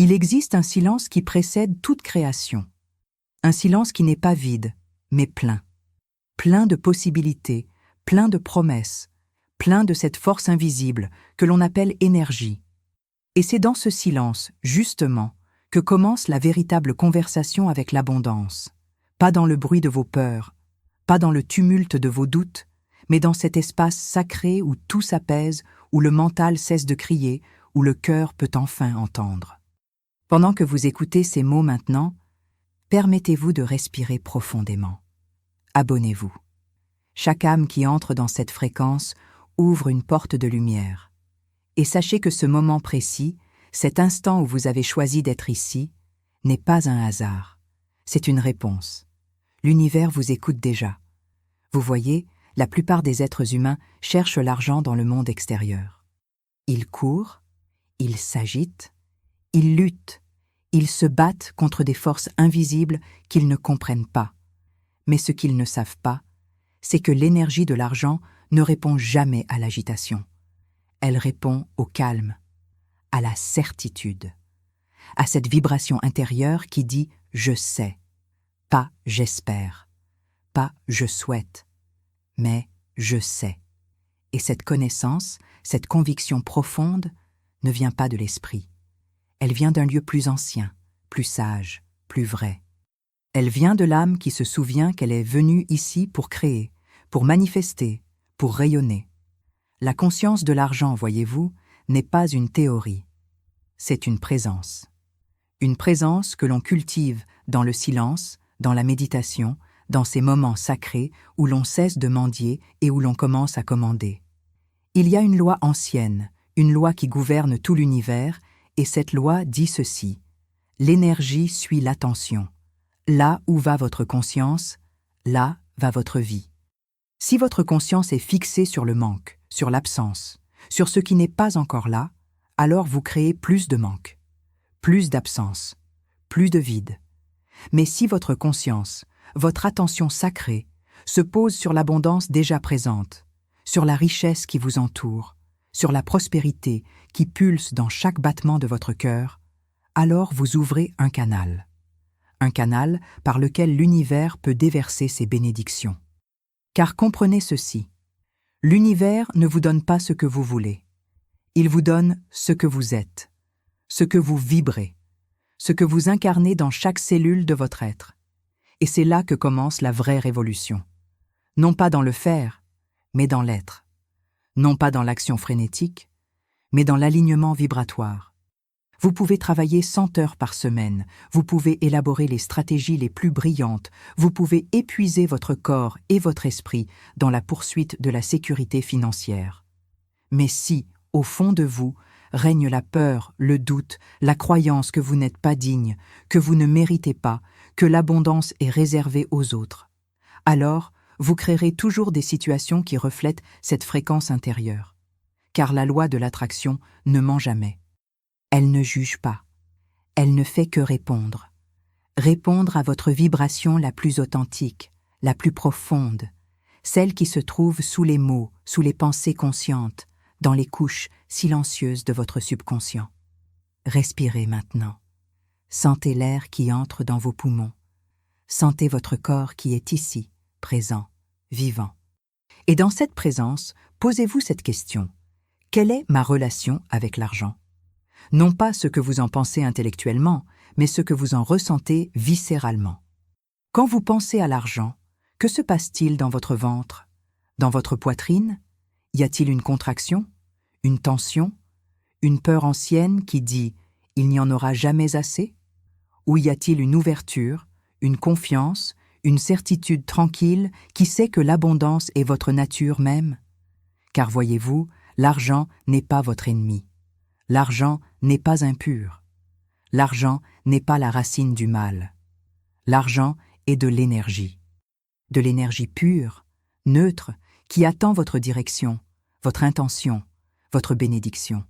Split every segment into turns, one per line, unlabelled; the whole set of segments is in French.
Il existe un silence qui précède toute création. Un silence qui n'est pas vide, mais plein. Plein de possibilités, plein de promesses, plein de cette force invisible que l'on appelle énergie. Et c'est dans ce silence, justement, que commence la véritable conversation avec l'abondance. Pas dans le bruit de vos peurs, pas dans le tumulte de vos doutes, mais dans cet espace sacré où tout s'apaise, où le mental cesse de crier, où le cœur peut enfin entendre. Pendant que vous écoutez ces mots maintenant, permettez-vous de respirer profondément. Abonnez-vous. Chaque âme qui entre dans cette fréquence ouvre une porte de lumière. Et sachez que ce moment précis, cet instant où vous avez choisi d'être ici, n'est pas un hasard. C'est une réponse. L'univers vous écoute déjà. Vous voyez, la plupart des êtres humains cherchent l'argent dans le monde extérieur. Ils courent, ils s'agitent, ils luttent, ils se battent contre des forces invisibles qu'ils ne comprennent pas. Mais ce qu'ils ne savent pas, c'est que l'énergie de l'argent ne répond jamais à l'agitation. Elle répond au calme, à la certitude, à cette vibration intérieure qui dit « je sais », pas « j'espère », pas « je souhaite », mais « je sais ». Et cette connaissance, cette conviction profonde, ne vient pas de l'esprit. Elle vient d'un lieu plus ancien, plus sage, plus vrai. Elle vient de l'âme qui se souvient qu'elle est venue ici pour créer, pour manifester, pour rayonner. La conscience de l'argent, voyez-vous, n'est pas une théorie. C'est une présence. Une présence que l'on cultive dans le silence, dans la méditation, dans ces moments sacrés où l'on cesse de mendier et où l'on commence à commander. Il y a une loi ancienne, une loi qui gouverne tout l'univers, et cette loi dit ceci: l'énergie suit l'attention. Là où va votre conscience, là va votre vie. Si votre conscience est fixée sur le manque, sur l'absence, sur ce qui n'est pas encore là, alors vous créez plus de manque, plus d'absence, plus de vide. Mais si votre conscience, votre attention sacrée, se pose sur l'abondance déjà présente, sur la richesse qui vous entoure, sur la prospérité qui pulse dans chaque battement de votre cœur, alors vous ouvrez un canal par lequel l'univers peut déverser ses bénédictions. Car comprenez ceci, l'univers ne vous donne pas ce que vous voulez. Il vous donne ce que vous êtes, ce que vous vibrez, ce que vous incarnez dans chaque cellule de votre être. Et c'est là que commence la vraie révolution. Non pas dans le faire, mais dans l'être. Non pas dans l'action frénétique, mais dans l'alignement vibratoire. Vous pouvez travailler 100 heures par semaine, vous pouvez élaborer les stratégies les plus brillantes, vous pouvez épuiser votre corps et votre esprit dans la poursuite de la sécurité financière. Mais si, au fond de vous, règne la peur, le doute, la croyance que vous n'êtes pas digne, que vous ne méritez pas, que l'abondance est réservée aux autres, alors vous créerez toujours des situations qui reflètent cette fréquence intérieure. Car la loi de l'attraction ne ment jamais. Elle ne juge pas. Elle ne fait que répondre. Répondre à votre vibration la plus authentique, la plus profonde, celle qui se trouve sous les mots, sous les pensées conscientes, dans les couches silencieuses de votre subconscient. Respirez maintenant. Sentez l'air qui entre dans vos poumons. Sentez votre corps qui est ici, présent, vivant. Et dans cette présence, posez-vous cette question. Quelle est ma relation avec l'argent ? Non pas ce que vous en pensez intellectuellement, mais ce que vous en ressentez viscéralement. Quand vous pensez à l'argent, que se passe-t-il dans votre ventre? Dans votre poitrine? Y a-t-il une contraction? Une tension? Une peur ancienne qui dit « il n'y en aura jamais assez » Ou y a-t-il une ouverture, une confiance, une certitude tranquille qui sait que l'abondance est votre nature même? Car voyez-vous, l'argent n'est pas votre ennemi. L'argent n'est pas impur. L'argent n'est pas la racine du mal. L'argent est de l'énergie pure, neutre, qui attend votre direction, votre intention, votre bénédiction.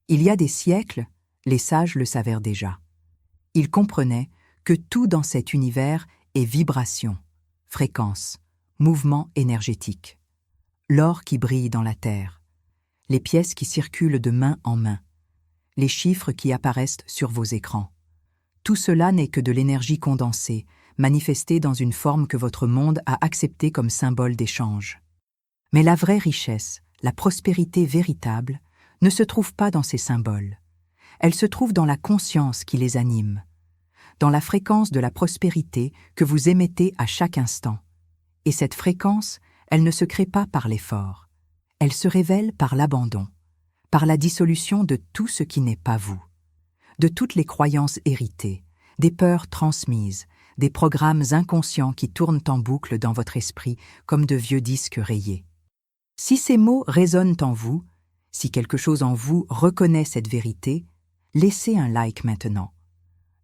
Il y a des siècles, les sages le savèrent déjà. Ils comprenaient que tout dans cet univers est vibration, fréquence, mouvement énergétique. L'or qui brille dans la terre, les pièces qui circulent de main en main, les chiffres qui apparaissent sur vos écrans. Tout cela n'est que de l'énergie condensée, manifestée dans une forme que votre monde a acceptée comme symbole d'échange. Mais la vraie richesse, la prospérité véritable, ne se trouve pas dans ces symboles. Elle se trouve dans la conscience qui les anime, dans la fréquence de la prospérité que vous émettez à chaque instant. Et cette fréquence, elle ne se crée pas par l'effort. Elle se révèle par l'abandon, par la dissolution de tout ce qui n'est pas vous, de toutes les croyances héritées, des peurs transmises, des programmes inconscients qui tournent en boucle dans votre esprit comme de vieux disques rayés. Si ces mots résonnent en vous, si quelque chose en vous reconnaît cette vérité, laissez un like maintenant.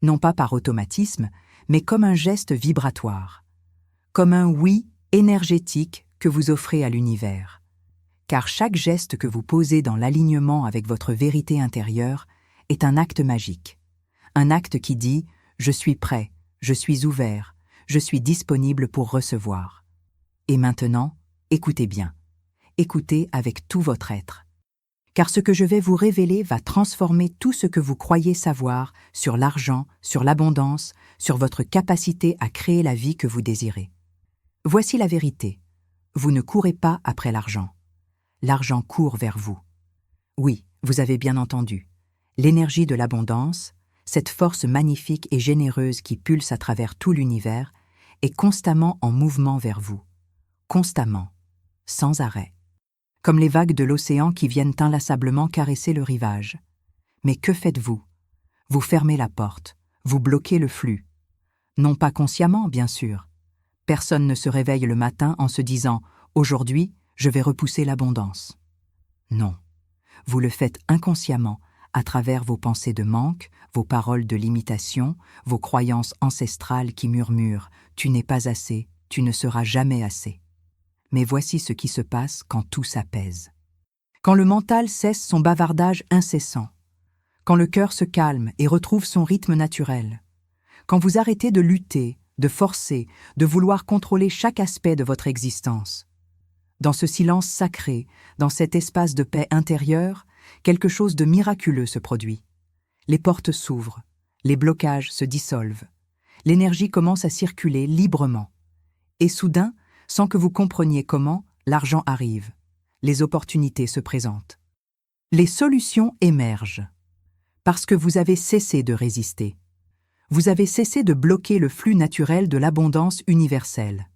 Non pas par automatisme, mais comme un geste vibratoire, comme un oui énergétique que vous offrez à l'univers. Car chaque geste que vous posez dans l'alignement avec votre vérité intérieure est un acte magique. Un acte qui dit « Je suis prêt, je suis ouvert, je suis disponible pour recevoir ». Et maintenant, écoutez bien. Écoutez avec tout votre être. Car ce que je vais vous révéler va transformer tout ce que vous croyez savoir sur l'argent, sur l'abondance, sur votre capacité à créer la vie que vous désirez. Voici la vérité. Vous ne courez pas après l'argent. L'argent court vers vous. Oui, vous avez bien entendu. L'énergie de l'abondance, cette force magnifique et généreuse qui pulse à travers tout l'univers, est constamment en mouvement vers vous. Constamment, sans arrêt. Comme les vagues de l'océan qui viennent inlassablement caresser le rivage. Mais que faites-vous? Vous fermez la porte, vous bloquez le flux. Non pas consciemment, bien sûr. Personne ne se réveille le matin en se disant « Aujourd'hui, je vais repousser l'abondance ». Non, vous le faites inconsciemment à travers vos pensées de manque, vos paroles de limitation, vos croyances ancestrales qui murmurent « Tu n'es pas assez, tu ne seras jamais assez ». Mais voici ce qui se passe quand tout s'apaise. Quand le mental cesse son bavardage incessant, quand le cœur se calme et retrouve son rythme naturel, quand vous arrêtez de lutter, de forcer, de vouloir contrôler chaque aspect de votre existence. Dans ce silence sacré, dans cet espace de paix intérieure, quelque chose de miraculeux se produit. Les portes s'ouvrent, les blocages se dissolvent, l'énergie commence à circuler librement. Et soudain, sans que vous compreniez comment, l'argent arrive, les opportunités se présentent. Les solutions émergent, parce que vous avez cessé de résister. Vous avez cessé de bloquer le flux naturel de l'abondance universelle.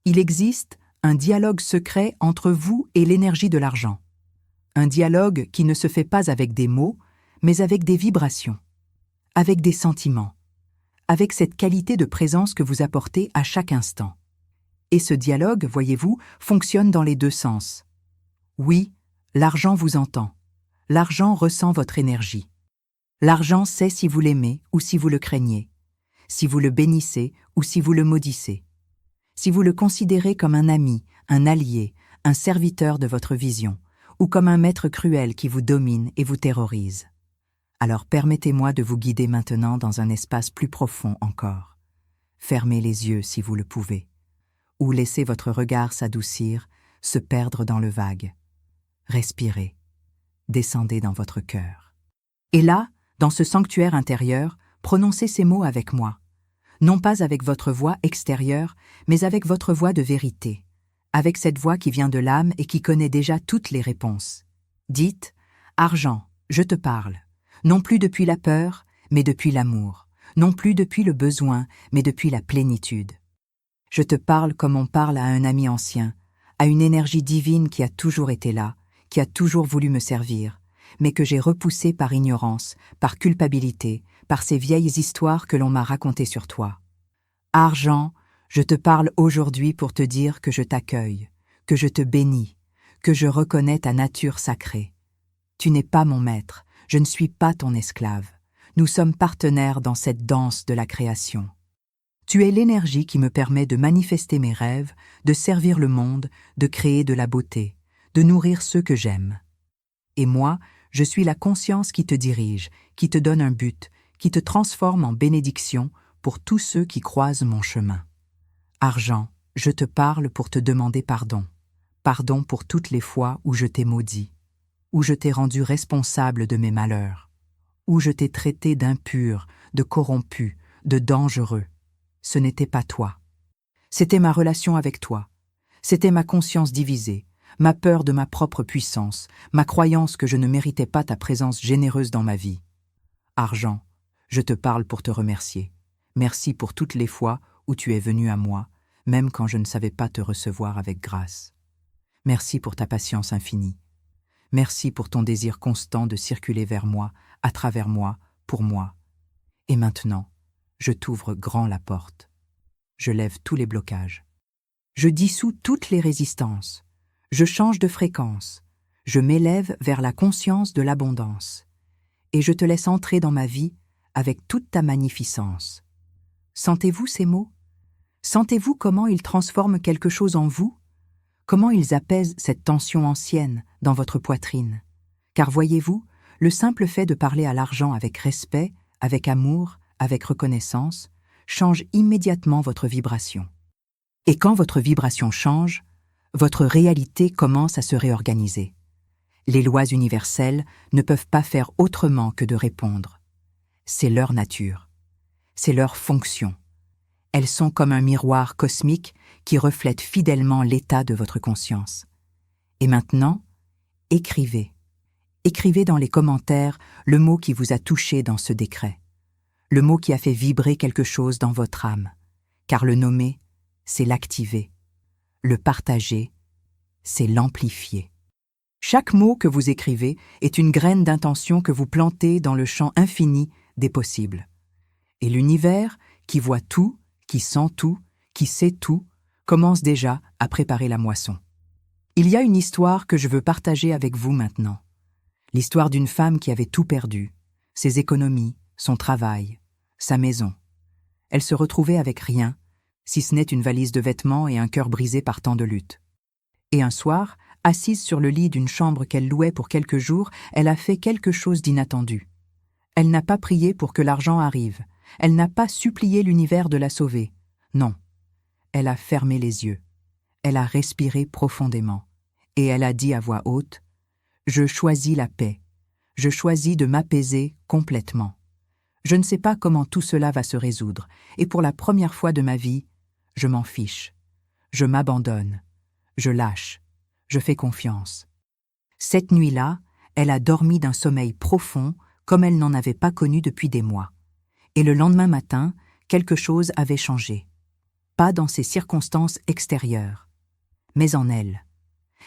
Il existe un dialogue secret entre vous et l'énergie de l'argent. Un dialogue qui ne se fait pas avec des mots, mais avec des vibrations, avec des sentiments, avec cette qualité de présence que vous apportez à chaque instant. Et ce dialogue, voyez-vous, fonctionne dans les deux sens. Oui, l'argent vous entend. L'argent ressent votre énergie. L'argent sait si vous l'aimez ou si vous le craignez, si vous le bénissez ou si vous le maudissez, si vous le considérez comme un ami, un allié, un serviteur de votre vision, ou comme un maître cruel qui vous domine et vous terrorise. Alors permettez-moi de vous guider maintenant dans un espace plus profond encore. Fermez les yeux si vous le pouvez, ou laissez votre regard s'adoucir, se perdre dans le vague. Respirez, descendez dans votre cœur. Et là, dans ce sanctuaire intérieur, prononcez ces mots avec moi. Non pas avec votre voix extérieure, mais avec votre voix de vérité, avec cette voix qui vient de l'âme et qui connaît déjà toutes les réponses. Dites « Argent, je te parle, non plus depuis la peur, mais depuis l'amour, non plus depuis le besoin, mais depuis la plénitude. Je te parle comme on parle à un ami ancien, à une énergie divine qui a toujours été là, qui a toujours voulu me servir, mais que j'ai repoussée par ignorance, par culpabilité, par ces vieilles histoires que l'on m'a racontées sur toi. Argent, je te parle aujourd'hui pour te dire que je t'accueille, que je te bénis, que je reconnais ta nature sacrée. Tu n'es pas mon maître, je ne suis pas ton esclave. Nous sommes partenaires dans cette danse de la création. Tu es l'énergie qui me permet de manifester mes rêves, de servir le monde, de créer de la beauté, de nourrir ceux que j'aime. Et moi, je suis la conscience qui te dirige, qui te donne un but, qui te transforme en bénédiction pour tous ceux qui croisent mon chemin. Argent, je te parle pour te demander pardon. Pardon pour toutes les fois où je t'ai maudit, où je t'ai rendu responsable de mes malheurs. où je t'ai traité d'impur, de corrompu, de dangereux. Ce n'était pas toi. C'était ma relation avec toi. C'était ma conscience divisée, ma peur de ma propre puissance, ma croyance que je ne méritais pas ta présence généreuse dans ma vie. Argent, je te parle pour te remercier. Merci pour toutes les fois où tu es venu à moi, même quand je ne savais pas te recevoir avec grâce. Merci pour ta patience infinie. Merci pour ton désir constant de circuler vers moi, à travers moi, pour moi. Et maintenant, je t'ouvre grand la porte. Je lève tous les blocages. Je dissous toutes les résistances. Je change de fréquence. Je m'élève vers la conscience de l'abondance. Et je te laisse entrer dans ma vie avec toute ta magnificence. Sentez-vous ces mots? Sentez-vous comment ils transforment quelque chose en vous? Comment ils apaisent cette tension ancienne dans votre poitrine? Car voyez-vous, le simple fait de parler à l'argent avec respect, avec amour, avec reconnaissance, change immédiatement votre vibration. Et quand votre vibration change, votre réalité commence à se réorganiser. Les lois universelles ne peuvent pas faire autrement que de répondre. C'est leur nature. C'est leur fonction. Elles sont comme un miroir cosmique qui reflète fidèlement l'état de votre conscience. Et maintenant, écrivez. Écrivez dans les commentaires le mot qui vous a touché dans ce décret. Le mot qui a fait vibrer quelque chose dans votre âme. Car le nommer, c'est l'activer. Le partager, c'est l'amplifier. Chaque mot que vous écrivez est une graine d'intention que vous plantez dans le champ infini des possibles. Et l'univers, qui voit tout, qui sent tout, qui sait tout, commence déjà à préparer la moisson. Il y a une histoire que je veux partager avec vous maintenant. L'histoire d'une femme qui avait tout perdu, ses économies, son travail, sa maison. Elle se retrouvait avec rien, si ce n'est une valise de vêtements et un cœur brisé par tant de luttes. Et un soir, assise sur le lit d'une chambre qu'elle louait pour quelques jours, elle a fait quelque chose d'inattendu. Elle n'a pas prié pour que l'argent arrive. Elle n'a pas supplié l'univers de la sauver. Non. Elle a fermé les yeux. Elle a respiré profondément. Et elle a dit à voix haute, « Je choisis la paix. Je choisis de m'apaiser complètement. Je ne sais pas comment tout cela va se résoudre, et pour la première fois de ma vie, je m'en fiche. Je m'abandonne. Je lâche. Je fais confiance. » Cette nuit-là, elle a dormi d'un sommeil profond comme elle n'en avait pas connu depuis des mois. Et le lendemain matin, quelque chose avait changé. Pas dans ses circonstances extérieures, mais en elle.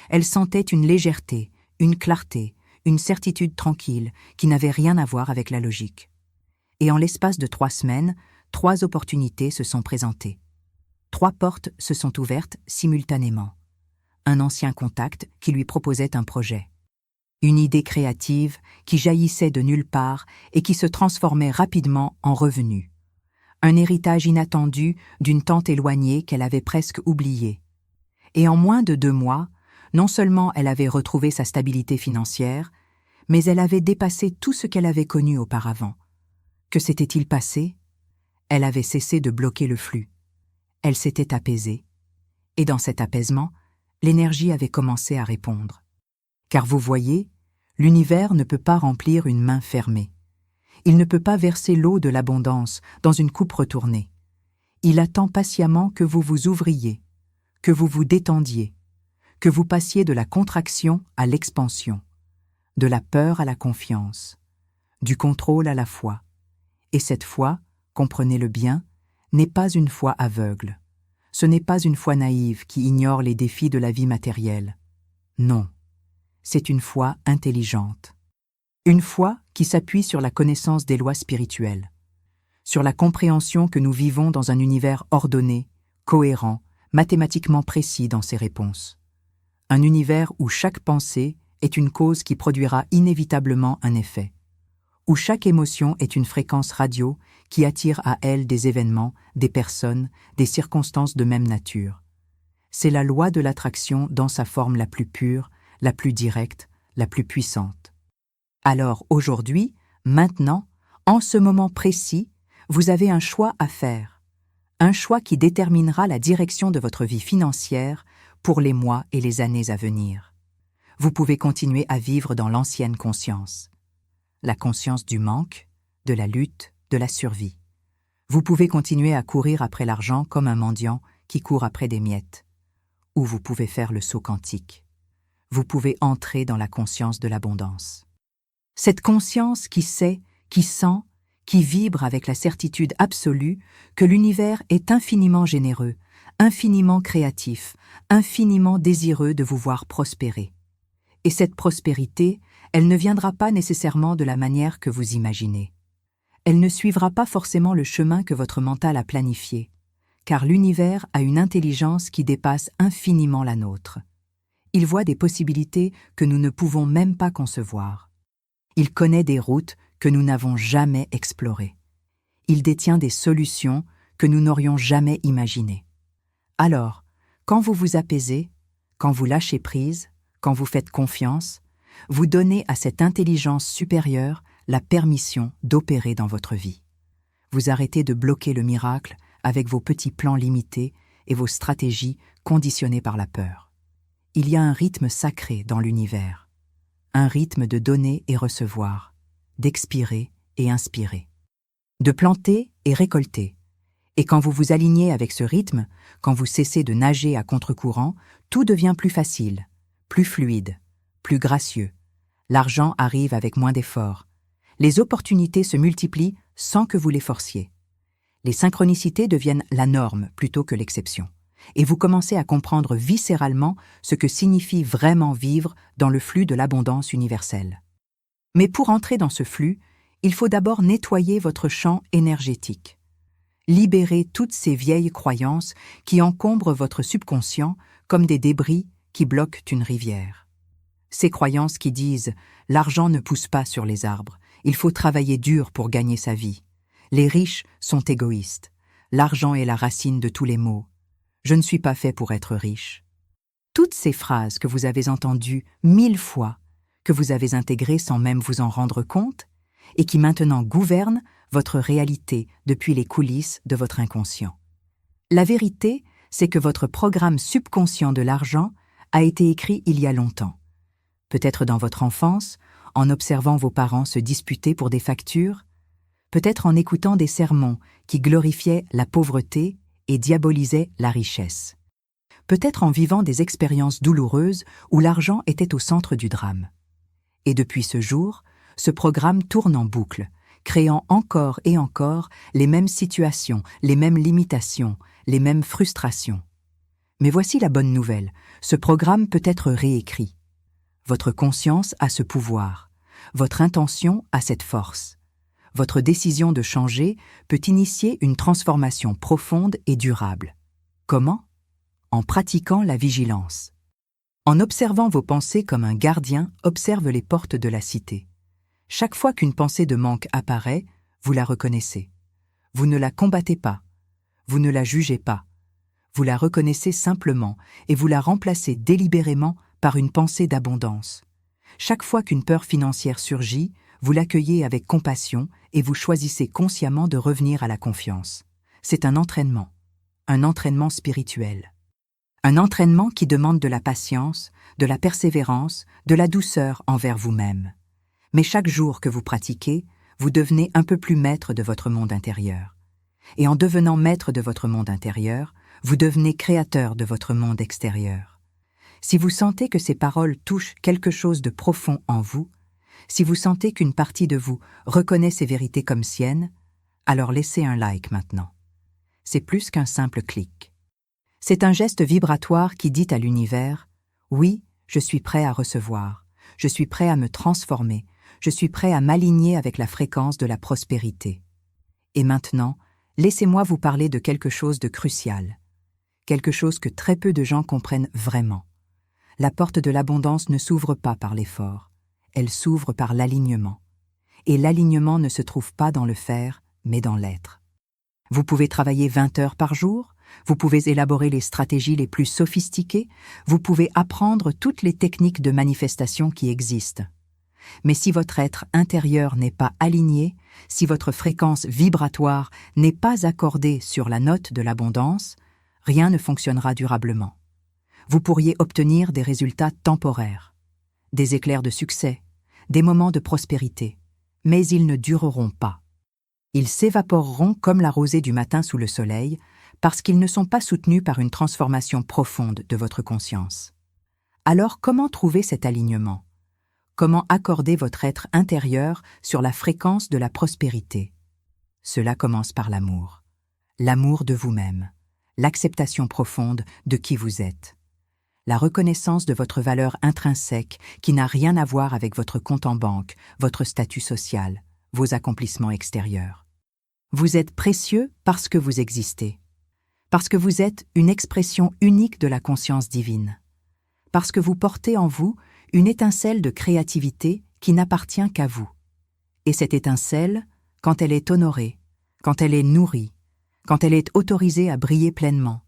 Elle sentait une légèreté, une clarté, une certitude tranquille qui n'avait rien à voir avec la logique. Et en l'espace de 3 semaines, 3 opportunités se sont présentées. 3 portes se sont ouvertes simultanément. Un ancien contact qui lui proposait un projet. Une idée créative qui jaillissait de nulle part et qui se transformait rapidement en revenu. Un héritage inattendu d'une tante éloignée qu'elle avait presque oubliée. Et en moins de 2 mois, non seulement elle avait retrouvé sa stabilité financière, mais elle avait dépassé tout ce qu'elle avait connu auparavant. Que s'était-il passé? Elle avait cessé de bloquer le flux. Elle s'était apaisée. Et dans cet apaisement, l'énergie avait commencé à répondre. Car vous voyez, l'univers ne peut pas remplir une main fermée. Il ne peut pas verser l'eau de l'abondance dans une coupe retournée. Il attend patiemment que vous vous ouvriez, que vous vous détendiez, que vous passiez de la contraction à l'expansion, de la peur à la confiance, du contrôle à la foi. Et cette foi, comprenez-le bien, n'est pas une foi aveugle. Ce n'est pas une foi naïve qui ignore les défis de la vie matérielle. Non. C'est une foi intelligente. Une foi qui s'appuie sur la connaissance des lois spirituelles, sur la compréhension que nous vivons dans un univers ordonné, cohérent, mathématiquement précis dans ses réponses. Un univers où chaque pensée est une cause qui produira inévitablement un effet, où chaque émotion est une fréquence radio qui attire à elle des événements, des personnes, des circonstances de même nature. C'est la loi de l'attraction dans sa forme la plus pure, la plus directe, la plus puissante. Alors aujourd'hui, maintenant, en ce moment précis, vous avez un choix à faire. Un choix qui déterminera la direction de votre vie financière pour les mois et les années à venir. Vous pouvez continuer à vivre dans l'ancienne conscience. la conscience du manque, de la lutte, de la survie. Vous pouvez continuer à courir après l'argent comme un mendiant qui court après des miettes. Ou vous pouvez faire le saut quantique. Vous pouvez entrer dans la conscience de l'abondance. Cette conscience qui sait, qui sent, qui vibre avec la certitude absolue que l'univers est infiniment généreux, infiniment créatif, infiniment désireux de vous voir prospérer. Et cette prospérité, elle ne viendra pas nécessairement de la manière que vous imaginez. Elle ne suivra pas forcément le chemin que votre mental a planifié, car l'univers a une intelligence qui dépasse infiniment la nôtre. Il voit des possibilités que nous ne pouvons même pas concevoir. Il connaît des routes que nous n'avons jamais explorées. Il détient des solutions que nous n'aurions jamais imaginées. Alors, quand vous vous apaisez, quand vous lâchez prise, quand vous faites confiance, vous donnez à cette intelligence supérieure la permission d'opérer dans votre vie. Vous arrêtez de bloquer le miracle avec vos petits plans limités et vos stratégies conditionnées par la peur. Il y a un rythme sacré dans l'univers, un rythme de donner et recevoir, d'expirer et inspirer, de planter et récolter. Et quand vous vous alignez avec ce rythme, quand vous cessez de nager à contre-courant, tout devient plus facile, plus fluide, plus gracieux. L'argent arrive avec moins d'efforts. Les opportunités se multiplient sans que vous les forciez. Les synchronicités deviennent la norme plutôt que l'exception. Et vous commencez à comprendre viscéralement ce que signifie vraiment vivre dans le flux de l'abondance universelle. Mais pour entrer dans ce flux, il faut d'abord nettoyer votre champ énergétique. Libérer toutes ces vieilles croyances qui encombrent votre subconscient comme des débris qui bloquent une rivière. Ces croyances qui disent « l'argent ne pousse pas sur les arbres, il faut travailler dur pour gagner sa vie. Les riches sont égoïstes. L'argent est la racine de tous les maux. Je ne suis pas fait pour être riche. » Toutes ces phrases que vous avez entendues 1000 fois, que vous avez intégrées sans même vous en rendre compte, et qui maintenant gouvernent votre réalité depuis les coulisses de votre inconscient. La vérité, c'est que votre programme subconscient de l'argent a été écrit il y a longtemps. Peut-être dans votre enfance, en observant vos parents se disputer pour des factures, peut-être en écoutant des sermons qui glorifiaient la pauvreté et diabolisaient la richesse. Peut-être en vivant des expériences douloureuses où l'argent était au centre du drame. Et depuis ce jour, ce programme tourne en boucle, créant encore et encore les mêmes situations, les mêmes limitations, les mêmes frustrations. Mais voici la bonne nouvelle, ce programme peut être réécrit. Votre conscience a ce pouvoir, votre intention a cette force. Votre décision de changer peut initier une transformation profonde et durable. Comment ? En pratiquant la vigilance. En observant vos pensées comme un gardien observe les portes de la cité. Chaque fois qu'une pensée de manque apparaît, vous la reconnaissez. Vous ne la combattez pas. Vous ne la jugez pas. Vous la reconnaissez simplement et vous la remplacez délibérément par une pensée d'abondance. Chaque fois qu'une peur financière surgit, vous l'accueillez avec compassion et vous choisissez consciemment de revenir à la confiance. C'est un entraînement spirituel. Un entraînement qui demande de la patience, de la persévérance, de la douceur envers vous-même. Mais chaque jour que vous pratiquez, vous devenez un peu plus maître de votre monde intérieur. Et en devenant maître de votre monde intérieur, vous devenez créateur de votre monde extérieur. Si vous sentez que ces paroles touchent quelque chose de profond en vous, si vous sentez qu'une partie de vous reconnaît ces vérités comme siennes, alors laissez un like maintenant. C'est plus qu'un simple clic. C'est un geste vibratoire qui dit à l'univers « Oui, je suis prêt à recevoir, je suis prêt à me transformer, je suis prêt à m'aligner avec la fréquence de la prospérité. » Et maintenant, laissez-moi vous parler de quelque chose de crucial, quelque chose que très peu de gens comprennent vraiment. La porte de l'abondance ne s'ouvre pas par l'effort, elle s'ouvre par l'alignement. Et l'alignement ne se trouve pas dans le faire, mais dans l'être. Vous pouvez travailler 20 heures par jour, vous pouvez élaborer les stratégies les plus sophistiquées, vous pouvez apprendre toutes les techniques de manifestation qui existent. Mais si votre être intérieur n'est pas aligné, si votre fréquence vibratoire n'est pas accordée sur la note de l'abondance, rien ne fonctionnera durablement. Vous pourriez obtenir des résultats temporaires, des éclairs de succès, des moments de prospérité, mais ils ne dureront pas. Ils s'évaporeront comme la rosée du matin sous le soleil, parce qu'ils ne sont pas soutenus par une transformation profonde de votre conscience. Alors comment trouver cet alignement? Comment accorder votre être intérieur sur la fréquence de la prospérité? Cela commence par l'amour. L'amour de vous-même, l'acceptation profonde de qui vous êtes, la reconnaissance de votre valeur intrinsèque qui n'a rien à voir avec votre compte en banque, votre statut social, vos accomplissements extérieurs. Vous êtes précieux parce que vous existez, parce que vous êtes une expression unique de la conscience divine, parce que vous portez en vous une étincelle de créativité qui n'appartient qu'à vous. Et cette étincelle, quand elle est honorée, quand elle est nourrie, quand elle est autorisée à briller pleinement,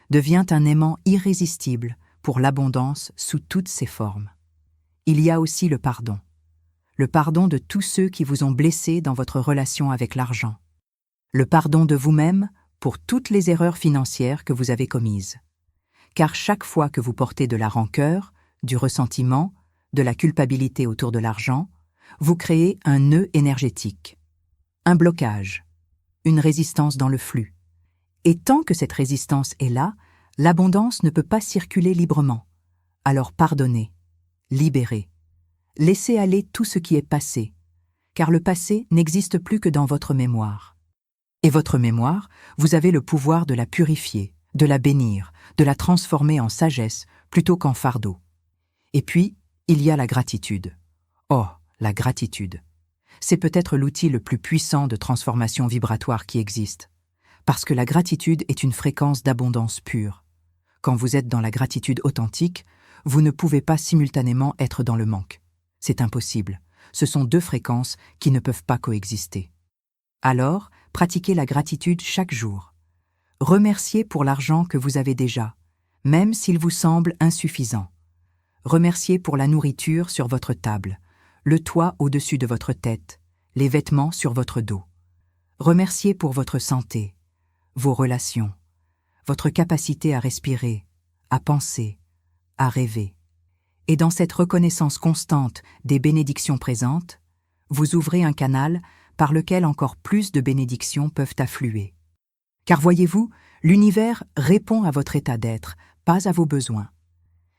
devient un aimant irrésistible pour l'abondance sous toutes ses formes. Il y a aussi le pardon de tous ceux qui vous ont blessé dans votre relation avec l'argent, le pardon de vous-même pour toutes les erreurs financières que vous avez commises. Car chaque fois que vous portez de la rancœur, du ressentiment, de la culpabilité autour de l'argent, vous créez un nœud énergétique, un blocage, une résistance dans le flux. Et tant que cette résistance est là, l'abondance ne peut pas circuler librement. Alors pardonnez, libérez, laissez aller tout ce qui est passé, car le passé n'existe plus que dans votre mémoire. Et votre mémoire, vous avez le pouvoir de la purifier, de la bénir, de la transformer en sagesse plutôt qu'en fardeau. Et puis, il y a la gratitude. Oh, la gratitude. C'est peut-être l'outil le plus puissant de transformation vibratoire qui existe. Parce que la gratitude est une fréquence d'abondance pure. Quand vous êtes dans la gratitude authentique, vous ne pouvez pas simultanément être dans le manque. C'est impossible. Ce sont deux fréquences qui ne peuvent pas coexister. Alors, pratiquez la gratitude chaque jour. Remerciez pour l'argent que vous avez déjà, même s'il vous semble insuffisant. Remerciez pour la nourriture sur votre table, le toit au-dessus de votre tête, les vêtements sur votre dos. Remerciez pour votre santé, vos relations, votre capacité à respirer, à penser, à rêver. Et dans cette reconnaissance constante des bénédictions présentes, vous ouvrez un canal par lequel encore plus de bénédictions peuvent affluer. Car voyez-vous, l'univers répond à votre état d'être, pas à vos besoins.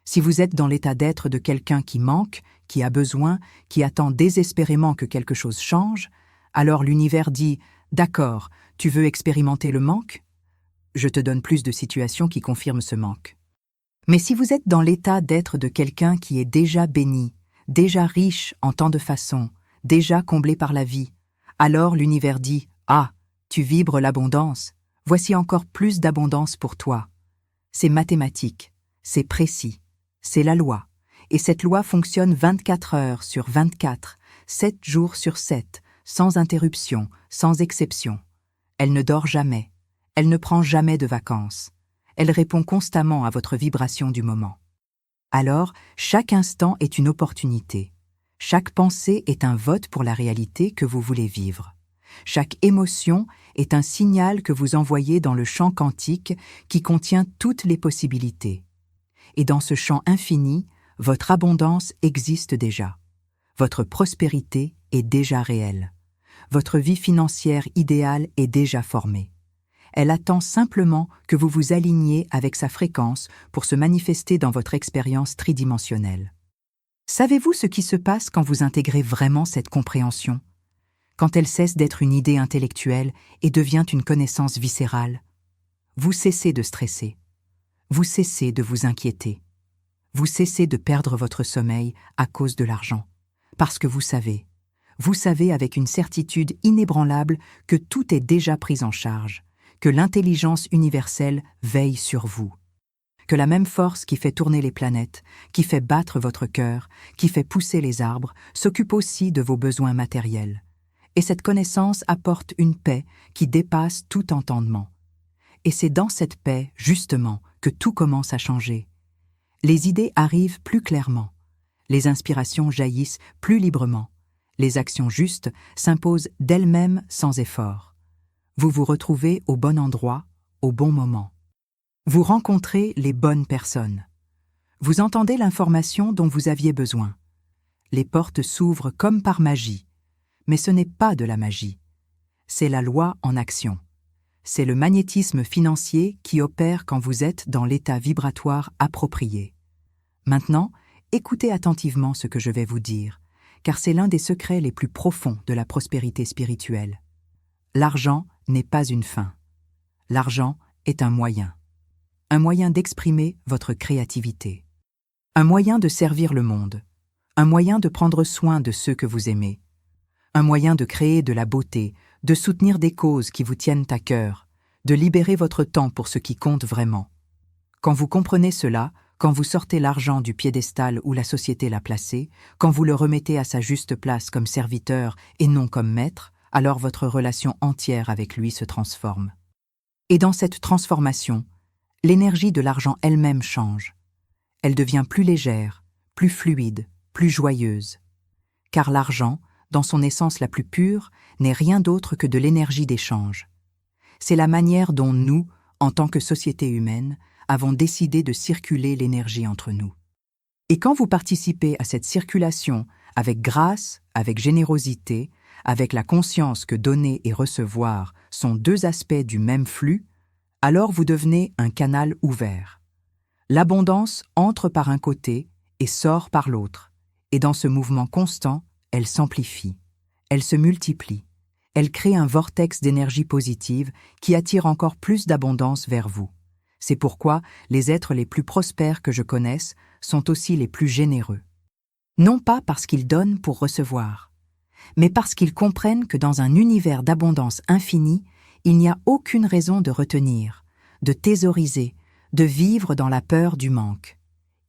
Si vous êtes dans l'état d'être de quelqu'un qui manque, qui a besoin, qui attend désespérément que quelque chose change, alors l'univers dit « D'accord, tu veux expérimenter le manque ? Je te donne plus de situations qui confirment ce manque. » Mais si vous êtes dans l'état d'être de quelqu'un qui est déjà béni, déjà riche en tant de façons, déjà comblé par la vie, alors l'univers dit « Ah, tu vibres l'abondance, voici encore plus d'abondance pour toi. » C'est mathématique, c'est précis, c'est la loi. Et cette loi fonctionne 24 heures sur 24, 7 jours sur 7, sans interruption, sans exception. Elle ne dort jamais, elle ne prend jamais de vacances. Elle répond constamment à votre vibration du moment. Alors, chaque instant est une opportunité. Chaque pensée est un vote pour la réalité que vous voulez vivre. Chaque émotion est un signal que vous envoyez dans le champ quantique qui contient toutes les possibilités. Et dans ce champ infini, votre abondance existe déjà. Votre prospérité est déjà réelle. Votre vie financière idéale est déjà formée. Elle attend simplement que vous vous aligniez avec sa fréquence pour se manifester dans votre expérience tridimensionnelle. Savez-vous ce qui se passe quand vous intégrez vraiment cette compréhension? Quand elle cesse d'être une idée intellectuelle et devient une connaissance viscérale? Vous cessez de stresser. Vous cessez de vous inquiéter. Vous cessez de perdre votre sommeil à cause de l'argent. Parce que vous savez avec une certitude inébranlable que tout est déjà pris en charge, que l'intelligence universelle veille sur vous, que la même force qui fait tourner les planètes, qui fait battre votre cœur, qui fait pousser les arbres, s'occupe aussi de vos besoins matériels. Et cette connaissance apporte une paix qui dépasse tout entendement. Et c'est dans cette paix, justement, que tout commence à changer. Les idées arrivent plus clairement, les inspirations jaillissent plus librement, les actions justes s'imposent d'elles-mêmes sans effort. Vous vous retrouvez au bon endroit, au bon moment. Vous rencontrez les bonnes personnes. Vous entendez l'information dont vous aviez besoin. Les portes s'ouvrent comme par magie. mais ce n'est pas de la magie. C'est la loi en action. C'est le magnétisme financier qui opère quand vous êtes dans l'état vibratoire approprié. Maintenant, écoutez attentivement ce que je vais vous dire, car c'est l'un des secrets les plus profonds de la prospérité spirituelle. L'argent n'est pas une fin. L'argent est un moyen d'exprimer votre créativité, un moyen de servir le monde, un moyen de prendre soin de ceux que vous aimez, un moyen de créer de la beauté, de soutenir des causes qui vous tiennent à cœur, de libérer votre temps pour ce qui compte vraiment. Quand vous comprenez cela, quand vous sortez l'argent du piédestal où la société l'a placé, quand vous le remettez à sa juste place comme serviteur et non comme maître, alors votre relation entière avec lui se transforme. Et dans cette transformation, l'énergie de l'argent elle-même change. Elle devient plus légère, plus fluide, plus joyeuse. Car l'argent, dans son essence la plus pure, n'est rien d'autre que de l'énergie d'échange. C'est la manière dont nous, en tant que société humaine, avons décidé de circuler l'énergie entre nous. Et quand vous participez à cette circulation avec grâce, avec générosité, avec la conscience que donner et recevoir sont deux aspects du même flux, alors vous devenez un canal ouvert. L'abondance entre par un côté et sort par l'autre, et dans ce mouvement constant, elle s'amplifie, elle se multiplie, elle crée un vortex d'énergie positive qui attire encore plus d'abondance vers vous. C'est pourquoi les êtres les plus prospères que je connaisse sont aussi les plus généreux. Non pas parce qu'ils donnent pour recevoir, mais parce qu'ils comprennent que dans un univers d'abondance infinie, il n'y a aucune raison de retenir, de thésauriser, de vivre dans la peur du manque.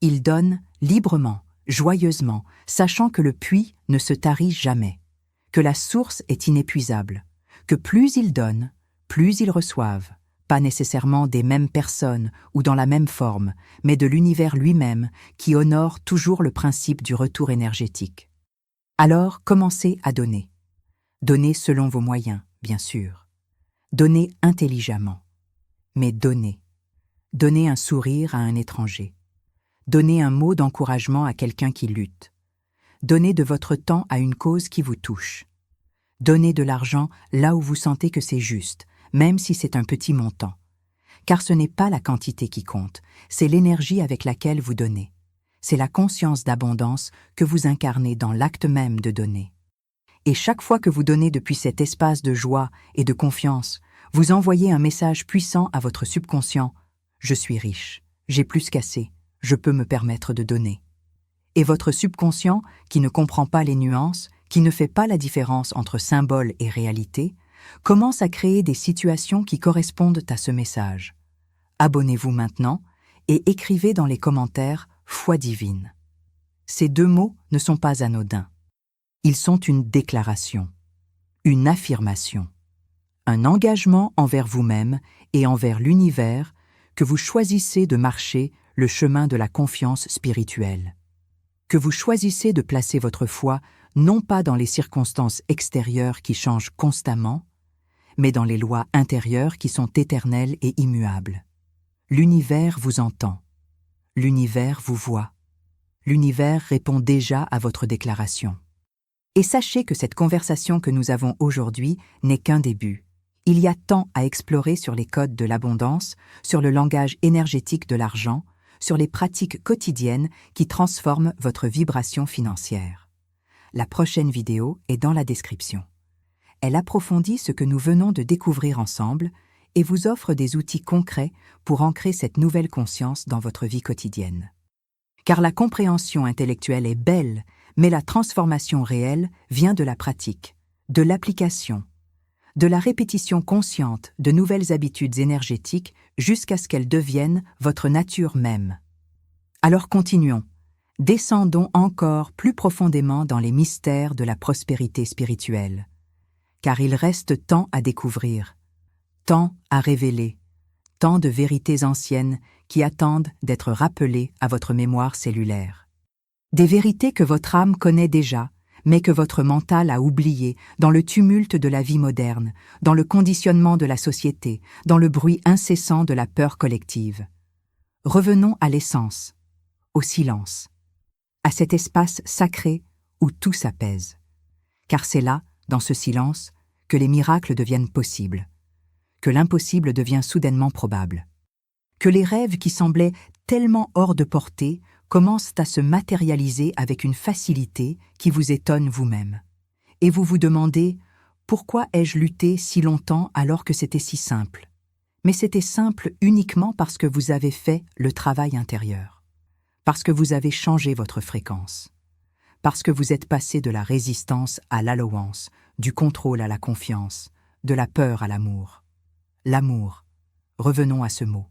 Ils donnent librement, joyeusement, sachant que le puits ne se tarit jamais, que la source est inépuisable, que plus ils donnent, plus ils reçoivent, pas nécessairement des mêmes personnes ou dans la même forme, mais de l'univers lui-même qui honore toujours le principe du retour énergétique. Alors, commencez à donner. Donnez selon vos moyens, bien sûr. Donnez intelligemment. Mais donnez. Donnez un sourire à un étranger. Donnez un mot d'encouragement à quelqu'un qui lutte. Donnez de votre temps à une cause qui vous touche. Donnez de l'argent là où vous sentez que c'est juste, même si c'est un petit montant. Car ce n'est pas la quantité qui compte, c'est l'énergie avec laquelle vous donnez. C'est la conscience d'abondance que vous incarnez dans l'acte même de donner. Et chaque fois que vous donnez depuis cet espace de joie et de confiance, vous envoyez un message puissant à votre subconscient. Je suis riche, j'ai plus qu'assez, je peux me permettre de donner. Et votre subconscient, qui ne comprend pas les nuances, qui ne fait pas la différence entre symbole et réalité, commence à créer des situations qui correspondent à ce message. Abonnez-vous maintenant et écrivez dans les commentaires « foi divine ». Ces deux mots ne sont pas anodins. Ils sont une déclaration, une affirmation, un engagement envers vous-même et envers l'univers que vous choisissez de marcher le chemin de la confiance spirituelle, que vous choisissez de placer votre foi non pas dans les circonstances extérieures qui changent constamment, mais dans les lois intérieures qui sont éternelles et immuables. L'univers vous entend, l'univers vous voit, l'univers répond déjà à votre déclaration. Et sachez que cette conversation que nous avons aujourd'hui n'est qu'un début. Il y a tant à explorer sur les codes de l'abondance, sur le langage énergétique de l'argent, sur les pratiques quotidiennes qui transforment votre vibration financière. La prochaine vidéo est dans la description. Elle approfondit ce que nous venons de découvrir ensemble et vous offre des outils concrets pour ancrer cette nouvelle conscience dans votre vie quotidienne. Car la compréhension intellectuelle est belle, mais la transformation réelle vient de la pratique, de l'application, de la répétition consciente de nouvelles habitudes énergétiques jusqu'à ce qu'elles deviennent votre nature même. Alors continuons, descendons encore plus profondément dans les mystères de la prospérité spirituelle, car il reste tant à découvrir, tant à révéler, tant de vérités anciennes qui attendent d'être rappelées à votre mémoire cellulaire. Des vérités que votre âme connaît déjà, mais que votre mental a oubliées dans le tumulte de la vie moderne, dans le conditionnement de la société, dans le bruit incessant de la peur collective. Revenons à l'essence, au silence, à cet espace sacré où tout s'apaise. Car c'est là, dans ce silence, que les miracles deviennent possibles, que l'impossible devient soudainement probable, que les rêves qui semblaient tellement hors de portée commencent à se matérialiser avec une facilité qui vous étonne vous-même. Et vous vous demandez « Pourquoi ai-je lutté si longtemps alors que c'était si simple ?» Mais c'était simple uniquement parce que vous avez fait le travail intérieur, parce que vous avez changé votre fréquence, parce que vous êtes passé de la résistance à l'allowance, du contrôle à la confiance, de la peur à l'amour. L'amour, revenons à ce mot.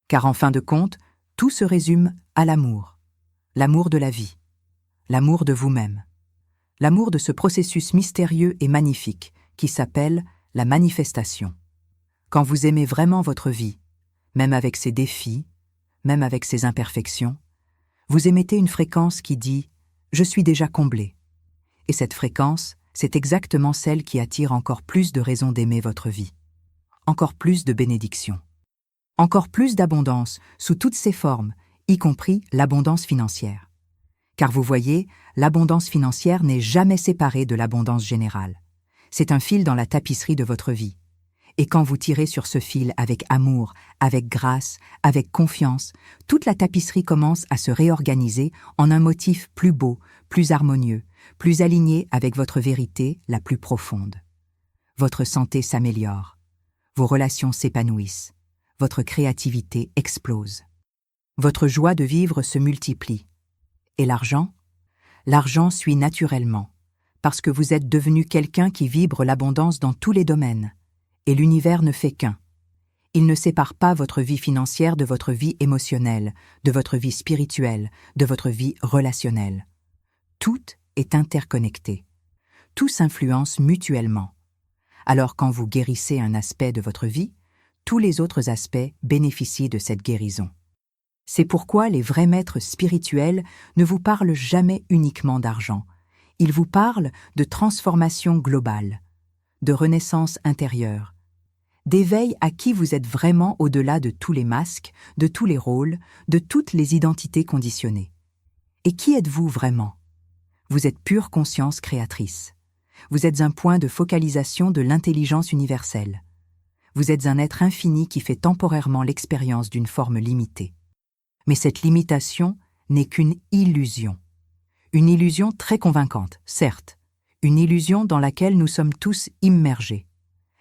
Car en fin de compte, tout se résume à l'amour. L'amour de la vie, l'amour de vous-même, l'amour de ce processus mystérieux et magnifique qui s'appelle la manifestation. Quand vous aimez vraiment votre vie, même avec ses défis, même avec ses imperfections, vous émettez une fréquence qui dit « Je suis déjà comblé ». Et cette fréquence, c'est exactement celle qui attire encore plus de raisons d'aimer votre vie, encore plus de bénédictions, encore plus d'abondance sous toutes ses formes, y compris l'abondance financière. Car vous voyez, l'abondance financière n'est jamais séparée de l'abondance générale. C'est un fil dans la tapisserie de votre vie. Et quand vous tirez sur ce fil avec amour, avec grâce, avec confiance, toute la tapisserie commence à se réorganiser en un motif plus beau, plus harmonieux, plus aligné avec votre vérité la plus profonde. Votre santé s'améliore, vos relations s'épanouissent, votre créativité explose. Votre joie de vivre se multiplie. Et l'argent? L'argent suit naturellement, parce que vous êtes devenu quelqu'un qui vibre l'abondance dans tous les domaines. Et l'univers ne fait qu'un. Il ne sépare pas votre vie financière de votre vie émotionnelle, de votre vie spirituelle, de votre vie relationnelle. Tout est interconnecté. Tout s'influence mutuellement. Alors quand vous guérissez un aspect de votre vie, tous les autres aspects bénéficient de cette guérison. C'est pourquoi les vrais maîtres spirituels ne vous parlent jamais uniquement d'argent. Ils vous parlent de transformation globale, de renaissance intérieure, d'éveil à qui vous êtes vraiment au-delà de tous les masques, de tous les rôles, de toutes les identités conditionnées. Et qui êtes-vous vraiment? Vous êtes pure conscience créatrice. Vous êtes un point de focalisation de l'intelligence universelle. Vous êtes un être infini qui fait temporairement l'expérience d'une forme limitée. Mais cette limitation n'est qu'une illusion. Une illusion très convaincante, certes. Une illusion dans laquelle nous sommes tous immergés.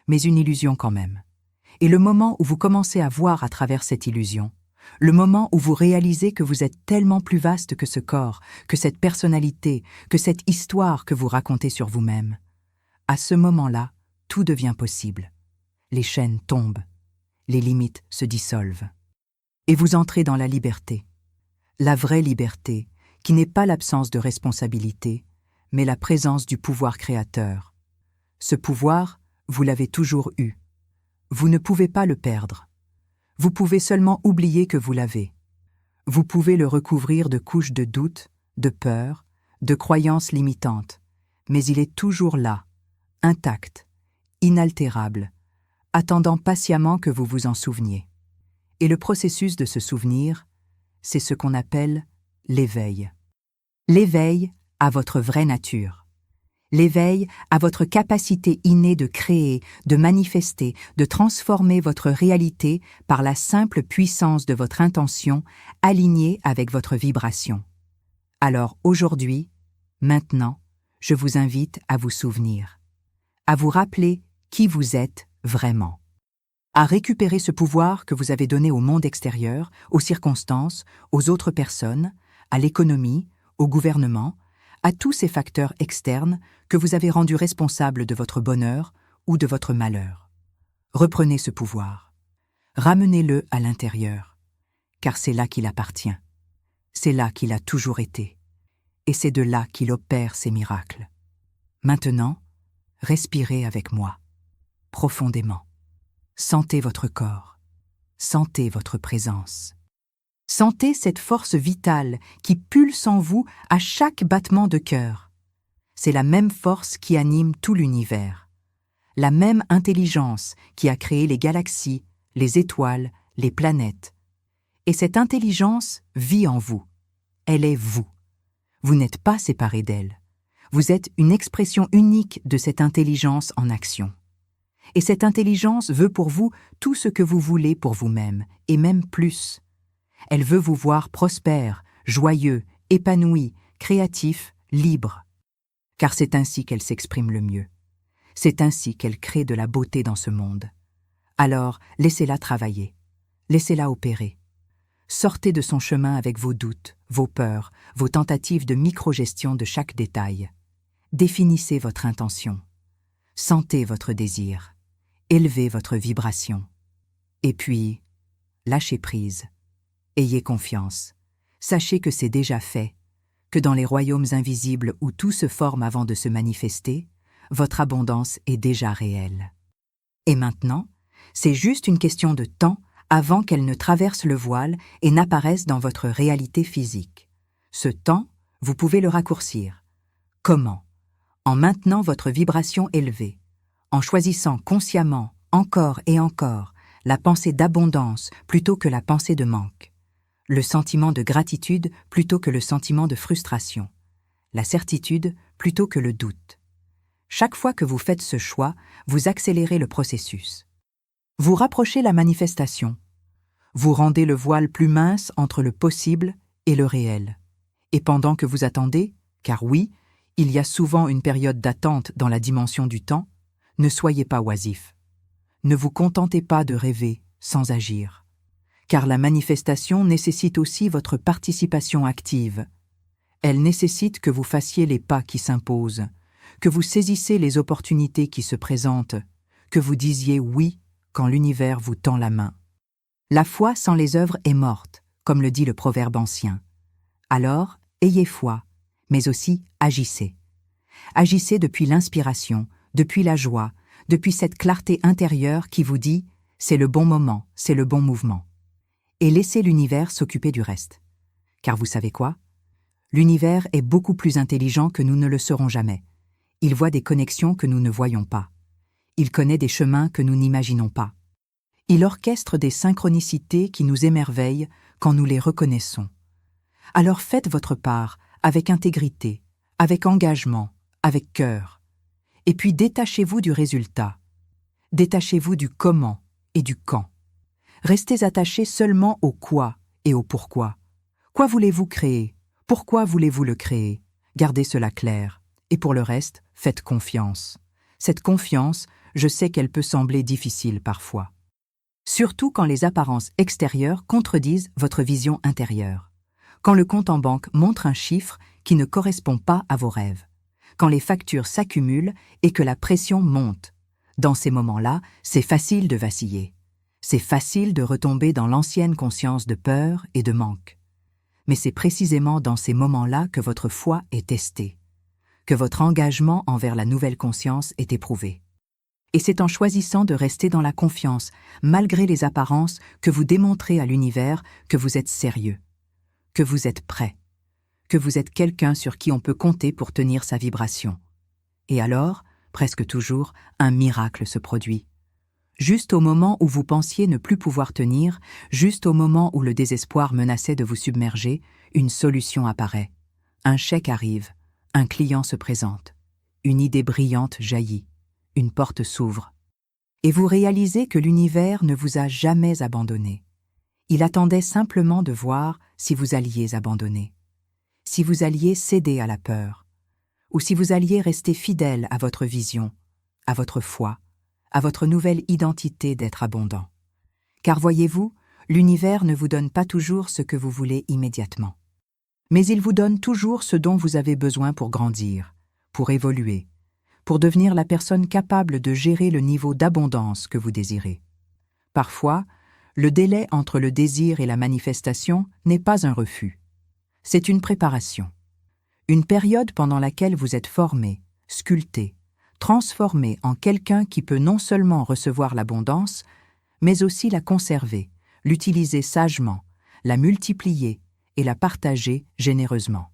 Mais une illusion quand même. Et le moment où vous commencez à voir à travers cette illusion, le moment où vous réalisez que vous êtes tellement plus vaste que ce corps, que cette personnalité, que cette histoire que vous racontez sur vous-même, à ce moment-là, tout devient possible. Les chaînes tombent, les limites se dissolvent. Et vous entrez dans la liberté. La vraie liberté, qui n'est pas l'absence de responsabilité, mais la présence du pouvoir créateur. Ce pouvoir, vous l'avez toujours eu. Vous ne pouvez pas le perdre. Vous pouvez seulement oublier que vous l'avez. Vous pouvez le recouvrir de couches de doute, de peur, de croyances limitantes, mais il est toujours là, intact, inaltérable, attendant patiemment que vous vous en souveniez. Et le processus de se souvenir, c'est ce qu'on appelle l'éveil. L'éveil à votre vraie nature. L'éveil à votre capacité innée de créer, de manifester, de transformer votre réalité par la simple puissance de votre intention alignée avec votre vibration. Alors aujourd'hui, maintenant, je vous invite à vous souvenir, à vous rappeler qui vous êtes vraiment, à récupérer ce pouvoir que vous avez donné au monde extérieur, aux circonstances, aux autres personnes, à l'économie, au gouvernement, à tous ces facteurs externes que vous avez rendus responsables de votre bonheur ou de votre malheur. Reprenez ce pouvoir. Ramenez-le à l'intérieur, car c'est là qu'il appartient. C'est là qu'il a toujours été. Et c'est de là qu'il opère ses miracles. Maintenant, respirez avec moi, profondément. Sentez votre corps. Sentez votre présence. Sentez cette force vitale qui pulse en vous à chaque battement de cœur. C'est la même force qui anime tout l'univers. La même intelligence qui a créé les galaxies, les étoiles, les planètes. Et cette intelligence vit en vous. Elle est vous. Vous n'êtes pas séparé d'elle. Vous êtes une expression unique de cette intelligence en action. Et cette intelligence veut pour vous tout ce que vous voulez pour vous-même, et même plus. Elle veut vous voir prospère, joyeux, épanoui, créatif, libre. Car c'est ainsi qu'elle s'exprime le mieux. C'est ainsi qu'elle crée de la beauté dans ce monde. Alors, laissez-la travailler. Laissez-la opérer. Sortez de son chemin avec vos doutes, vos peurs, vos tentatives de micro-gestion de chaque détail. Définissez votre intention. Sentez votre désir. Élevez votre vibration. Et puis, lâchez prise. Ayez confiance. Sachez que c'est déjà fait, que dans les royaumes invisibles où tout se forme avant de se manifester, votre abondance est déjà réelle. Et maintenant, c'est juste une question de temps avant qu'elle ne traverse le voile et n'apparaisse dans votre réalité physique. Ce temps, vous pouvez le raccourcir. Comment? En maintenant votre vibration élevée, en choisissant consciemment, encore et encore, la pensée d'abondance plutôt que la pensée de manque, le sentiment de gratitude plutôt que le sentiment de frustration, la certitude plutôt que le doute. Chaque fois que vous faites ce choix, vous accélérez le processus. Vous rapprochez la manifestation. Vous rendez le voile plus mince entre le possible et le réel. Et pendant que vous attendez, car oui, il y a souvent une période d'attente dans la dimension du temps, ne soyez pas oisif. Ne vous contentez pas de rêver sans agir. Car la manifestation nécessite aussi votre participation active. Elle nécessite que vous fassiez les pas qui s'imposent, que vous saisissez les opportunités qui se présentent, que vous disiez oui quand l'univers vous tend la main. La foi sans les œuvres est morte, comme le dit le proverbe ancien. Alors, ayez foi, mais aussi agissez. Agissez depuis l'inspiration, depuis la joie, depuis cette clarté intérieure qui vous dit « c'est le bon moment, c'est le bon mouvement ». Et laissez l'univers s'occuper du reste. Car vous savez quoi? L'univers est beaucoup plus intelligent que nous ne le serons jamais. Il voit des connexions que nous ne voyons pas. Il connaît des chemins que nous n'imaginons pas. Il orchestre des synchronicités qui nous émerveillent quand nous les reconnaissons. Alors faites votre part avec intégrité, avec engagement, avec cœur. Et puis détachez-vous du résultat. Détachez-vous du comment et du quand. Restez attachés seulement au quoi et au pourquoi. Quoi voulez-vous créer? Pourquoi voulez-vous le créer? Gardez cela clair. Et pour le reste, faites confiance. Cette confiance, je sais qu'elle peut sembler difficile parfois. Surtout quand les apparences extérieures contredisent votre vision intérieure. Quand le compte en banque montre un chiffre qui ne correspond pas à vos rêves. Quand les factures s'accumulent et que la pression monte. Dans ces moments-là, c'est facile de vaciller. C'est facile de retomber dans l'ancienne conscience de peur et de manque. Mais c'est précisément dans ces moments-là que votre foi est testée, que votre engagement envers la nouvelle conscience est éprouvé. Et c'est en choisissant de rester dans la confiance, malgré les apparences, que vous démontrez à l'univers que vous êtes sérieux, que vous êtes prêt, que vous êtes quelqu'un sur qui on peut compter pour tenir sa vibration. Et alors, presque toujours, un miracle se produit. Juste au moment où vous pensiez ne plus pouvoir tenir, juste au moment où le désespoir menaçait de vous submerger, une solution apparaît. Un chèque arrive, un client se présente, une idée brillante jaillit, une porte s'ouvre. Et vous réalisez que l'univers ne vous a jamais abandonné. Il attendait simplement de voir si vous alliez abandonner, si vous alliez céder à la peur, ou si vous alliez rester fidèle à votre vision, à votre foi, à votre nouvelle identité d'être abondant. Car voyez-vous, l'univers ne vous donne pas toujours ce que vous voulez immédiatement. Mais il vous donne toujours ce dont vous avez besoin pour grandir, pour évoluer, pour devenir la personne capable de gérer le niveau d'abondance que vous désirez. Parfois, le délai entre le désir et la manifestation n'est pas un refus. C'est une préparation. Une période pendant laquelle vous êtes formé, sculpté, transformé en quelqu'un qui peut non seulement recevoir l'abondance, mais aussi la conserver, l'utiliser sagement, la multiplier et la partager généreusement.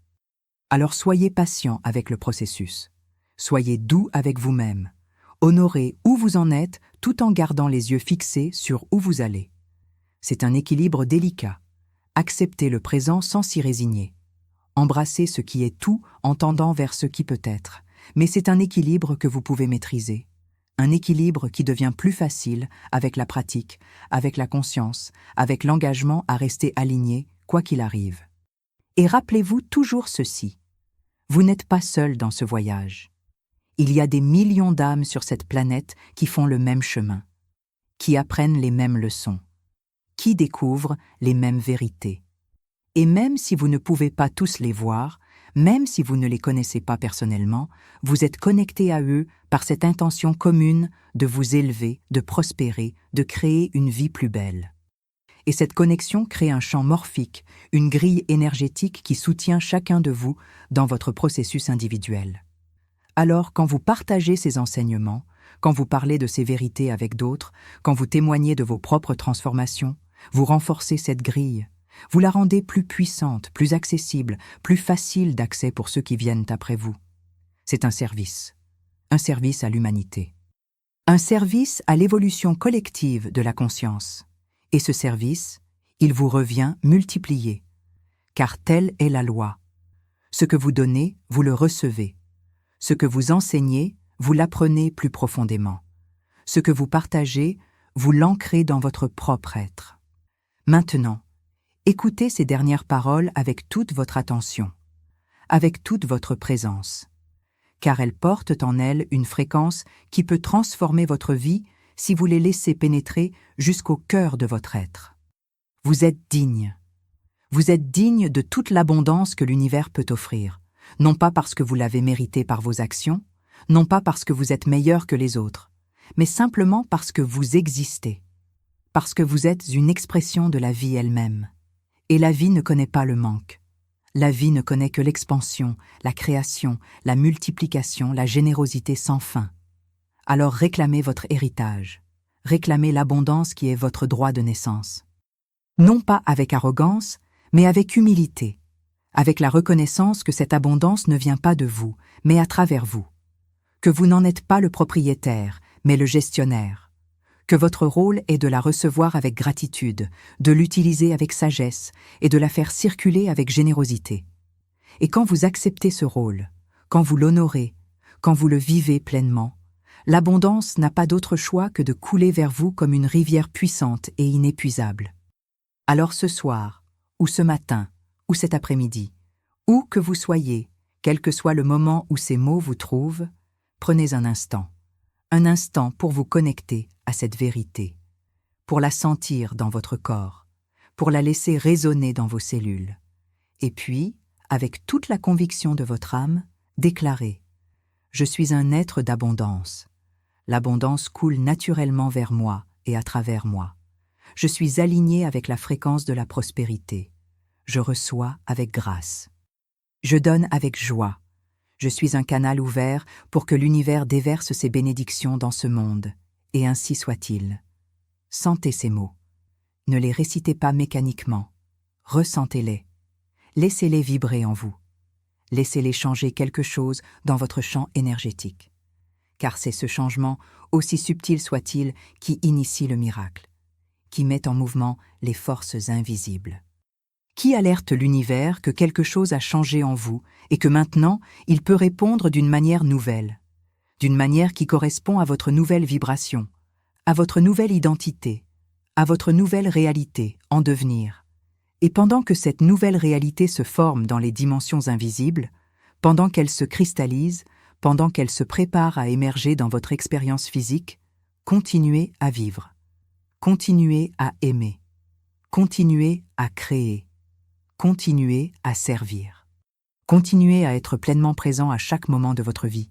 Alors soyez patient avec le processus. Soyez doux avec vous-même. Honorez où vous en êtes tout en gardant les yeux fixés sur où vous allez. C'est un équilibre délicat. Acceptez le présent sans s'y résigner. Embrassez ce qui est tout en tendant vers ce qui peut être. Mais c'est un équilibre que vous pouvez maîtriser. Un équilibre qui devient plus facile avec la pratique, avec la conscience, avec l'engagement à rester aligné, quoi qu'il arrive. Et rappelez-vous toujours ceci. Vous n'êtes pas seul dans ce voyage. Il y a des millions d'âmes sur cette planète qui font le même chemin, qui apprennent les mêmes leçons, qui découvrent les mêmes vérités. Et même si vous ne pouvez pas tous les voir, même si vous ne les connaissez pas personnellement, vous êtes connecté à eux par cette intention commune de vous élever, de prospérer, de créer une vie plus belle. Et cette connexion crée un champ morphique, une grille énergétique qui soutient chacun de vous dans votre processus individuel. Alors, quand vous partagez ces enseignements, quand vous parlez de ces vérités avec d'autres, quand vous témoignez de vos propres transformations, vous renforcez cette grille. Vous la rendez plus puissante, plus accessible, plus facile d'accès pour ceux qui viennent après vous. C'est un service à l'humanité. Un service à l'évolution collective de la conscience. Et ce service, il vous revient multiplié. Car telle est la loi. Ce que vous donnez, vous le recevez. Ce que vous enseignez, vous l'apprenez plus profondément. Ce que vous partagez, vous l'ancrez dans votre propre être. Maintenant, écoutez ces dernières paroles avec toute votre attention, avec toute votre présence, car elles portent en elles une fréquence qui peut transformer votre vie si vous les laissez pénétrer jusqu'au cœur de votre être. Vous êtes digne. Vous êtes digne de toute l'abondance que l'univers peut offrir, non pas parce que vous l'avez mérité par vos actions, non pas parce que vous êtes meilleur que les autres, mais simplement parce que vous existez, parce que vous êtes une expression de la vie elle-même. Et la vie ne connaît pas le manque. La vie ne connaît que l'expansion, la création, la multiplication, la générosité sans fin. Alors réclamez votre héritage. Réclamez l'abondance qui est votre droit de naissance. Non pas avec arrogance, mais avec humilité, avec la reconnaissance que cette abondance ne vient pas de vous, mais à travers vous. Que vous n'en êtes pas le propriétaire, mais le gestionnaire. Que votre rôle est de la recevoir avec gratitude, de l'utiliser avec sagesse et de la faire circuler avec générosité. Et quand vous acceptez ce rôle, quand vous l'honorez, quand vous le vivez pleinement, l'abondance n'a pas d'autre choix que de couler vers vous comme une rivière puissante et inépuisable. Alors ce soir, ou ce matin, ou cet après-midi, où que vous soyez, quel que soit le moment où ces mots vous trouvent, prenez un instant pour vous connecter à cette vérité, pour la sentir dans votre corps, pour la laisser résonner dans vos cellules. Et puis, avec toute la conviction de votre âme, déclarez « Je suis un être d'abondance. L'abondance coule naturellement vers moi et à travers moi. Je suis aligné avec la fréquence de la prospérité. Je reçois avec grâce. Je donne avec joie. Je suis un canal ouvert pour que l'univers déverse ses bénédictions dans ce monde. Et ainsi soit-il. » Sentez ces mots. Ne les récitez pas mécaniquement. Ressentez-les. Laissez-les vibrer en vous. Laissez-les changer quelque chose dans votre champ énergétique. Car c'est ce changement, aussi subtil soit-il, qui initie le miracle, qui met en mouvement les forces invisibles. Qui alerte l'univers que quelque chose a changé en vous et que maintenant, il peut répondre d'une manière nouvelle, d'une manière qui correspond à votre nouvelle vibration, à votre nouvelle identité, à votre nouvelle réalité en devenir. Et pendant que cette nouvelle réalité se forme dans les dimensions invisibles, pendant qu'elle se cristallise, pendant qu'elle se prépare à émerger dans votre expérience physique, continuez à vivre, continuez à aimer, continuez à créer, continuez à servir. Continuez à être pleinement présent à chaque moment de votre vie,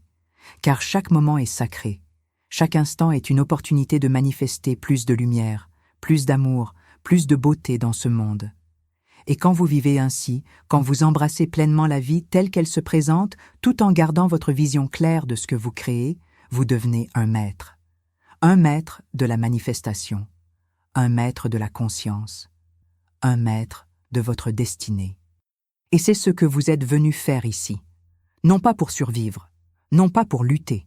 car chaque moment est sacré. Chaque instant est une opportunité de manifester plus de lumière, plus d'amour, plus de beauté dans ce monde. Et quand vous vivez ainsi, quand vous embrassez pleinement la vie telle qu'elle se présente, tout en gardant votre vision claire de ce que vous créez, vous devenez un maître de la manifestation, un maître de la conscience, un maître de votre destinée. Et c'est ce que vous êtes venu faire ici, non pas pour survivre, non pas pour lutter,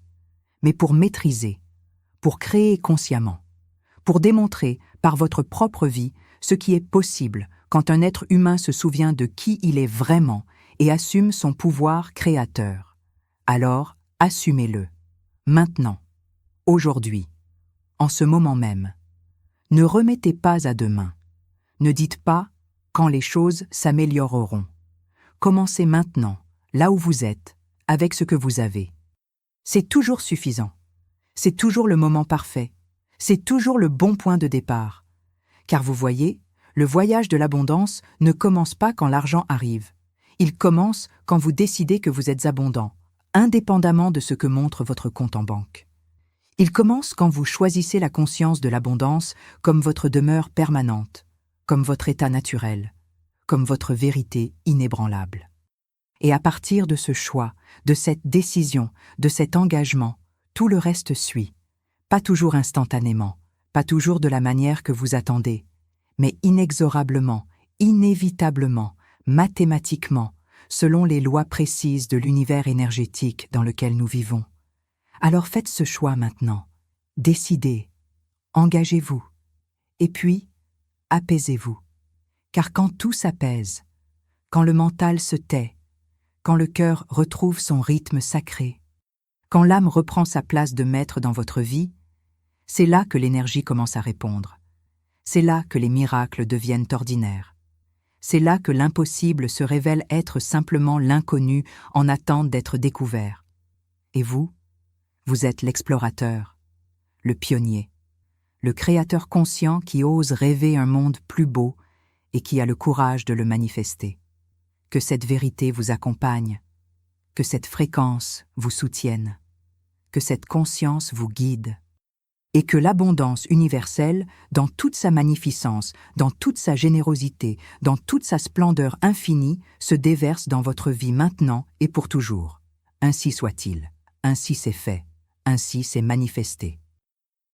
mais pour maîtriser, pour créer consciemment, pour démontrer par votre propre vie ce qui est possible quand un être humain se souvient de qui il est vraiment et assume son pouvoir créateur. Alors, assumez-le. Maintenant. Aujourd'hui. En ce moment même. Ne remettez pas à demain. Ne dites pas « quand les choses s'amélioreront ». Commencez maintenant, là où vous êtes, avec ce que vous avez. C'est toujours suffisant. C'est toujours le moment parfait. C'est toujours le bon point de départ. Car vous voyez, le voyage de l'abondance ne commence pas quand l'argent arrive. Il commence quand vous décidez que vous êtes abondant, indépendamment de ce que montre votre compte en banque. Il commence quand vous choisissez la conscience de l'abondance comme votre demeure permanente, comme votre état naturel, comme votre vérité inébranlable. Et à partir de ce choix, de cette décision, de cet engagement, tout le reste suit. Pas toujours instantanément, pas toujours de la manière que vous attendez, mais inexorablement, inévitablement, mathématiquement, selon les lois précises de l'univers énergétique dans lequel nous vivons. Alors faites ce choix maintenant. Décidez. Engagez-vous. Et puis, apaisez-vous. Car quand tout s'apaise, quand le mental se tait, quand le cœur retrouve son rythme sacré, quand l'âme reprend sa place de maître dans votre vie, c'est là que l'énergie commence à répondre. C'est là que les miracles deviennent ordinaires. C'est là que l'impossible se révèle être simplement l'inconnu en attente d'être découvert. Et vous êtes l'explorateur, le pionnier, le créateur conscient qui ose rêver un monde plus beau et qui a le courage de le manifester. Que cette vérité vous accompagne, que cette fréquence vous soutienne, que cette conscience vous guide, et que l'abondance universelle, dans toute sa magnificence, dans toute sa générosité, dans toute sa splendeur infinie, se déverse dans votre vie maintenant et pour toujours. Ainsi soit-il, ainsi c'est fait, ainsi c'est manifesté.